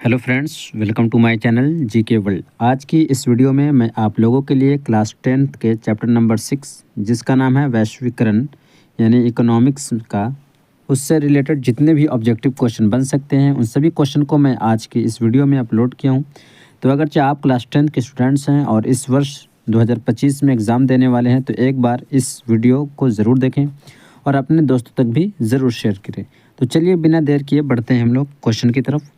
Hello friends, welcome to my channel GK world. आज की इस वीडियो में मैं आप लोगों के लिए क्लास 10th के चैप्टर नंबर 6 जिसका नाम है वैश्वीकरण यानी इकोनॉमिक्स का, उससे रिलेटेड जितने भी ऑब्जेक्टिव क्वेश्चन बन सकते हैं उन सभी क्वेश्चन को मैं आज की इस वीडियो में अपलोड किया हूं। तो अगर आप क्लास 10th के स्टूडेंट्स हैं और इस वर्ष 2025 में एग्ज़ाम देने वाले हैं तो एक बार इस वीडियो को ज़रूर देखें और अपने दोस्तों तक भी ज़रूर शेयर करें। तो चलिए बिना देर किए बढ़ते हैं हम लोग क्वेश्चन की तरफ।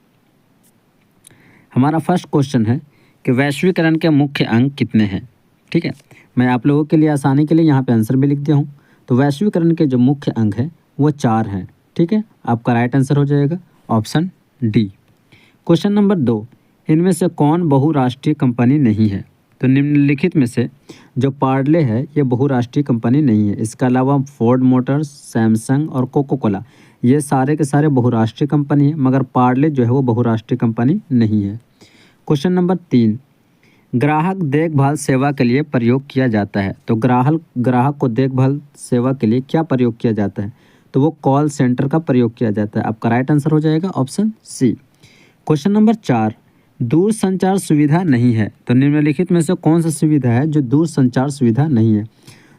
हमारा फर्स्ट क्वेश्चन है कि वैश्वीकरण के मुख्य अंग कितने हैं। ठीक है, मैं आप लोगों के लिए आसानी के लिए यहाँ पे आंसर भी लिख दिया हूँ। तो वैश्वीकरण के जो मुख्य अंग हैं वो 4 हैं। ठीक है, आपका राइट आंसर हो जाएगा ऑप्शन डी। क्वेश्चन नंबर 2, इनमें से कौन बहुराष्ट्रीय कंपनी नहीं है। तो निम्नलिखित में से जो पार्ले है ये बहुराष्ट्रीय कंपनी नहीं है। इसके अलावा फोर्ड मोटर्स, सैमसंग और कोको कोला ये सारे के सारे बहुराष्ट्रीय कंपनी है, मगर पार्ले जो है वो बहुराष्ट्रीय कंपनी नहीं है। क्वेश्चन नंबर 3, ग्राहक देखभाल सेवा के लिए प्रयोग किया जाता है। तो ग्राहक को देखभाल सेवा के लिए क्या प्रयोग किया जाता है। तो वो कॉल सेंटर का प्रयोग किया जाता है। आपका राइट आंसर हो जाएगा ऑप्शन सी। क्वेश्चन नंबर 4, दूर संचार सुविधा नहीं है। तो निम्नलिखित में से कौन सा सुविधा है जो दूर संचार सुविधा नहीं है।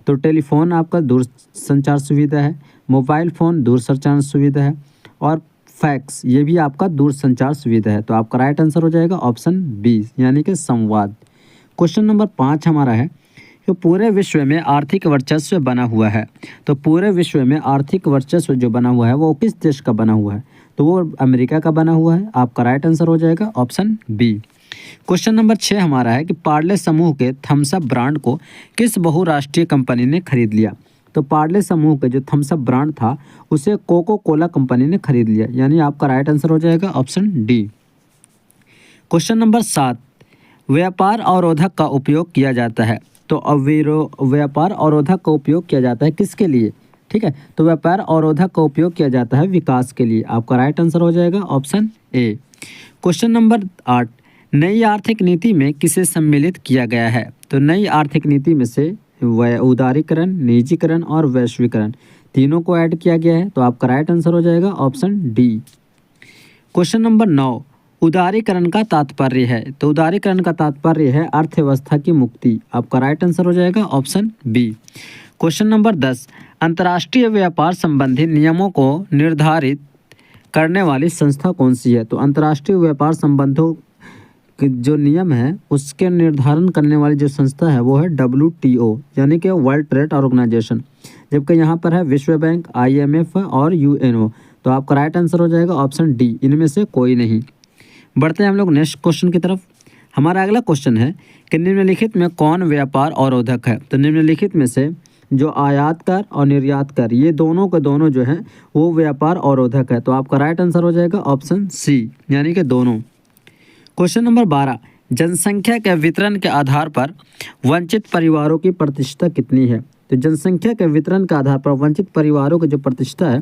तो टेलीफोन आपका दूर संचार सुविधा है, मोबाइल फ़ोन दूर संचार सुविधा है और फैक्स ये भी आपका दूर संचार सुविधा है। तो आपका राइट आंसर हो जाएगा ऑप्शन बी यानी कि संवाद। क्वेश्चन नंबर 5 हमारा है कि पूरे विश्व में आर्थिक वर्चस्व बना हुआ है। तो पूरे विश्व में आर्थिक वर्चस्व जो बना हुआ है वो किस देश का बना हुआ है। तो वो अमेरिका का बना हुआ है। आपका राइट आंसर हो जाएगा ऑप्शन बी। क्वेश्चन नंबर 6 हमारा है कि पार्ले समूह के थम्स अप ब्रांड को किस बहुराष्ट्रीय कंपनी ने खरीद लिया। तो पार्ले समूह के जो थम्स अप ब्रांड था उसे कोको कोला कंपनी ने खरीद लिया, यानी आपका राइट आंसर हो जाएगा ऑप्शन डी। क्वेश्चन नंबर 7, व्यापार अवरोधक का उपयोग किया जाता है। तो व्यापार अवरोधक का उपयोग किया जाता है किसके लिए। ठीक है, तो व्यापार अवरोधक का उपयोग किया जाता है विकास के लिए। आपका राइट आंसर हो जाएगा ऑप्शन ए। क्वेश्चन नंबर 8, नई आर्थिक नीति में किसे सम्मिलित किया गया है। तो नई आर्थिक नीति में से उदारीकरण, निजीकरण और वैश्वीकरण तीनों को ऐड किया गया है। तो आपका राइट आंसर हो जाएगा ऑप्शन डी। क्वेश्चन नंबर 9, उदारीकरण का तात्पर्य है। तो उदारीकरण का तात्पर्य है अर्थव्यवस्था की मुक्ति। आपका राइट आंसर हो जाएगा ऑप्शन बी। क्वेश्चन नंबर 10, अंतर्राष्ट्रीय व्यापार संबंधी नियमों को निर्धारित करने वाली संस्था कौन सी है। तो अंतर्राष्ट्रीय व्यापार संबंधों जो नियम है उसके निर्धारण करने वाली जो संस्था है वो है WTO यानी कि वर्ल्ड ट्रेड ऑर्गेनाइजेशन, जबकि यहाँ पर है विश्व बैंक, IMF और UNO। तो आपका राइट आंसर हो जाएगा ऑप्शन डी, इनमें से कोई नहीं। बढ़ते हैं हम लोग नेक्स्ट क्वेश्चन की तरफ। हमारा अगला क्वेश्चन है कि निम्नलिखित में कौन व्यापार अवरोधक है। तो निम्नलिखित में से जो आयात कर और निर्यात कर ये दोनों के दोनों जो है वो व्यापार अवरोधक है। तो आपका राइट आंसर हो जाएगा ऑप्शन सी यानी कि दोनों। क्वेश्चन नंबर 12, जनसंख्या के वितरण के आधार पर वंचित परिवारों की प्रतिशत कितनी है। तो जनसंख्या के वितरण के आधार पर वंचित परिवारों की जो प्रतिशत है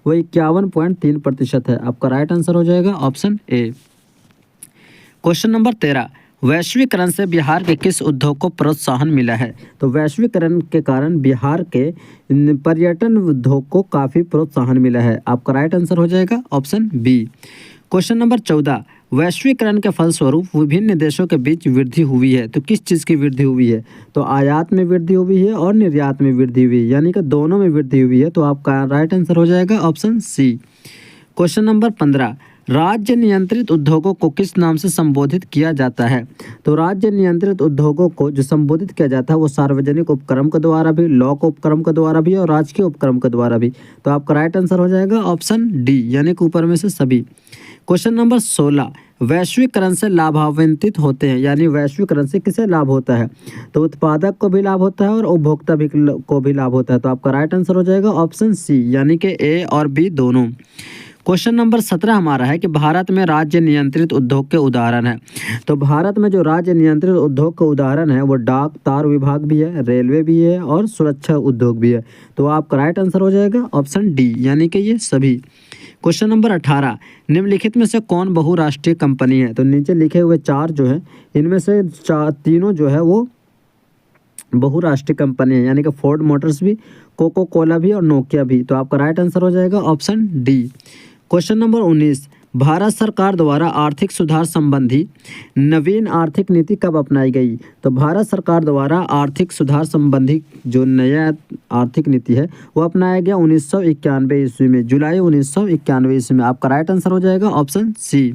वो 51.3% है। आपका राइट आंसर हो जाएगा ऑप्शन ए। क्वेश्चन नंबर 13, वैश्वीकरण से बिहार के किस उद्योग को प्रोत्साहन मिला है। तो वैश्वीकरण के कारण बिहार के पर्यटन उद्योग को काफ़ी प्रोत्साहन मिला है। आपका राइट आंसर हो जाएगा ऑप्शन बी। क्वेश्चन नंबर 14, वैश्वीकरण के फलस्वरूप विभिन्न देशों के बीच वृद्धि हुई है। तो किस चीज़ की वृद्धि हुई है। तो आयात में वृद्धि हुई है और निर्यात में वृद्धि हुई है, यानी कि दोनों में वृद्धि हुई है। तो आपका राइट आंसर हो जाएगा ऑप्शन सी। क्वेश्चन नंबर 15, राज्य नियंत्रित उद्योगों को किस नाम से संबोधित किया जाता है। तो राज्य नियंत्रित उद्योगों को जो संबोधित किया जाता है वो सार्वजनिक उपक्रम के द्वारा भी, लॉक उपक्रम के द्वारा भी और राजकीय उपक्रम के द्वारा भी। तो आपका राइट आंसर हो जाएगा ऑप्शन डी यानी कि ऊपर में से सभी। क्वेश्चन नंबर 16, वैश्वीकरण से लाभान्वित होते हैं, यानी वैश्वीकरण से किसे लाभ होता है। तो उत्पादक को भी लाभ होता है और उपभोक्ता भी को भी लाभ होता है। तो आपका राइट आंसर हो जाएगा ऑप्शन सी यानी कि ए और बी दोनों। क्वेश्चन नंबर 17 हमारा है कि भारत में राज्य नियंत्रित उद्योग के उदाहरण है। तो भारत में जो राज्य नियंत्रित उद्योग के उदाहरण है वो डाक तार विभाग भी है, रेलवे भी है और सुरक्षा उद्योग भी है। तो आपका राइट आंसर हो जाएगा ऑप्शन डी यानी कि ये सभी। क्वेश्चन नंबर 18, निम्नलिखित में से कौन बहुराष्ट्रीय कंपनी है। तो नीचे लिखे हुए 4 जो है इनमें से तीनों जो है वो बहुराष्ट्रीय कंपनी है, यानी कि फोर्ड मोटर्स भी, कोको कोला भी और नोकिया भी। तो आपका राइट आंसर हो जाएगा option D. Question number 19, Bharat सरकार द्वारा आर्थिक सुधार संबंधी नवीन आर्थिक नीति कब अपनाई गई? तो भारत सरकार द्वारा आर्थिक सुधार संबंधी जो नया आर्थिक नीति है वो अपनाया गया 1991 ईस्वी में, जुलाई 1991 ईस्वी में। आपका राइट आंसर हो जाएगा ऑप्शन सी।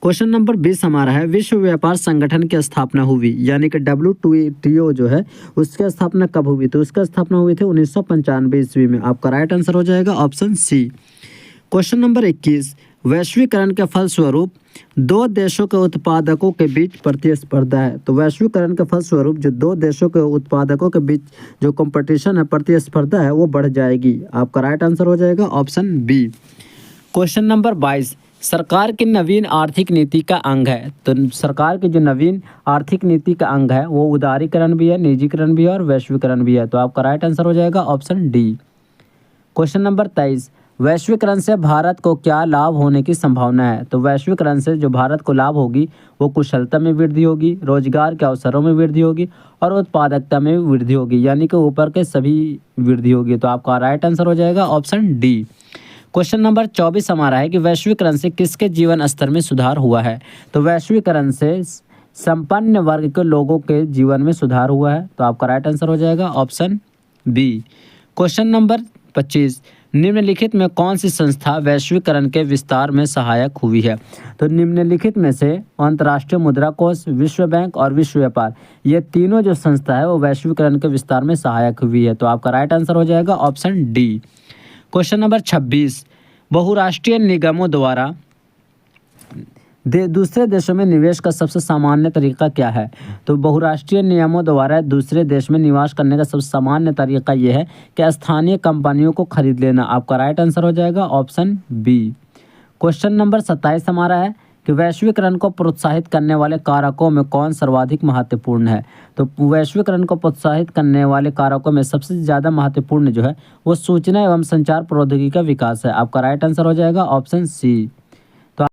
क्वेश्चन नंबर 20 हमारा है, विश्व व्यापार संगठन की स्थापना हुई, यानी कि WTO जो है उसकी स्थापना कब हुई? तो उसका स्थापना हुई थी 1995 ईस्वी में। आपका राइट आंसर हो जाएगा ऑप्शन सी। क्वेश्चन नंबर 21, वैश्वीकरण के फलस्वरूप दो देशों के उत्पादकों के बीच प्रतिस्पर्धा है। तो वैश्वीकरण के फलस्वरूप जो दो देशों के उत्पादकों के बीच जो कंपटीशन है, प्रतिस्पर्धा है, वो बढ़ जाएगी। आपका राइट आंसर हो जाएगा ऑप्शन बी। क्वेश्चन नंबर 22, सरकार की नवीन आर्थिक नीति का अंग है। तो सरकार की जो नवीन आर्थिक नीति का अंग है वो उदारीकरण भी है, निजीकरण भी है और वैश्वीकरण भी है। तो आपका राइट आंसर हो जाएगा ऑप्शन डी। क्वेश्चन नंबर 23, वैश्वीकरण से भारत को क्या लाभ होने की संभावना है? तो वैश्वीकरण से जो भारत को लाभ होगी वो कुशलता में वृद्धि होगी, रोजगार के अवसरों में वृद्धि होगी और उत्पादकता में वृद्धि होगी, यानी कि ऊपर के सभी वृद्धि होगी। तो आपका राइट आंसर हो जाएगा ऑप्शन डी। क्वेश्चन नंबर 24 हमारा है कि वैश्वीकरण से किसके जीवन स्तर में सुधार हुआ है? तो वैश्वीकरण से संपन्न वर्ग के लोगों के जीवन में सुधार हुआ है। तो आपका राइट आंसर हो जाएगा ऑप्शन बी। क्वेश्चन नंबर 25, निम्नलिखित में कौन सी संस्था वैश्वीकरण के विस्तार में सहायक हुई है? तो निम्नलिखित में से अंतर्राष्ट्रीय मुद्रा कोष, विश्व बैंक और विश्व व्यापार, ये तीनों जो संस्था है वो वैश्वीकरण के विस्तार में सहायक हुई है। तो आपका राइट आंसर हो जाएगा ऑप्शन डी। क्वेश्चन नंबर 26, बहुराष्ट्रीय निगमों द्वारा दूसरे देशों में निवेश का सबसे सामान्य तरीका क्या है? तो बहुराष्ट्रीय नियमों द्वारा दूसरे देश में निवेश करने का सबसे सामान्य तरीका यह है कि स्थानीय कंपनियों को खरीद लेना। आपका राइट आंसर हो जाएगा ऑप्शन बी। क्वेश्चन नंबर 27 हमारा है कि वैश्वीकरण को प्रोत्साहित करने वाले कारकों में कौन सर्वाधिक महत्वपूर्ण है? तो वैश्वीकरण को प्रोत्साहित करने वाले कारकों में सबसे ज़्यादा महत्वपूर्ण जो है वो सूचना एवं संचार प्रौद्योगिकी का विकास है। आपका राइट आंसर हो जाएगा ऑप्शन सी।